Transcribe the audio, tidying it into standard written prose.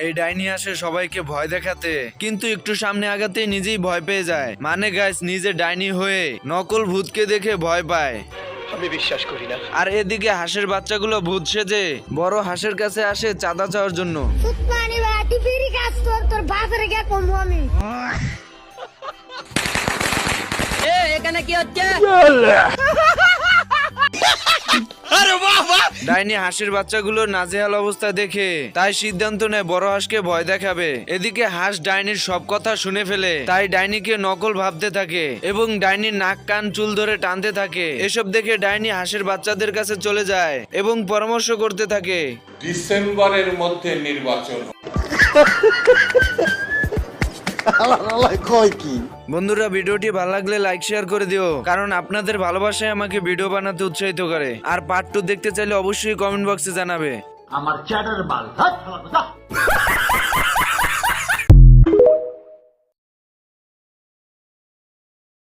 এই ডাইনি আসে সবাইকে ভয় দেখাতে, কিন্তু একটু সামনে আগাতেই নিজেই ভয় পেয়ে যায়। মানে গাইস, নিজে ডাইনি হয়ে নকল ভূতকে দেখে ভয় পায়। আমি বিশ্বাস করি না। আর এদিকে হাঁসের বাচ্চাগুলো ভূত সেজে বড় হাঁসের কাছে আসে চাঁদা চাওয়ার জন্য। এখানে কি হচ্ছে? ডাইনি হাঁসের বাচ্চাগুলো নাজেহাল অবস্থা দেখে তাই সিদ্ধান্ত নেয় বড় হাঁসকে ভয় দেখাবে। এদিকে হাঁস ডাইনির সব কথা শুনে ফেলে, তাই ডাইনিকে নকল ভাবতে থাকে এবং ডাইনির নাক কান চুল ধরে টানতে থাকে। এসব দেখে ডাইনি হাঁসের বাচ্চাদের কাছে চলে যায় এবং পরামর্শ করতে থাকে। ডিসেম্বরের মধ্যে নির্বাচন। বন্ধুরা, ভিডিওটি ভালো লাগলে লাইক শেয়ার করে দিও, কারণ আপনাদের ভালোবাসায় আমাকে ভিডিও বানাতে উৎসাহিত করে। আর পার্ট 2 দেখতে চাইলে অবশ্যই কমেন্ট বক্সে জানাবে। আমার চ্যাটার বাল।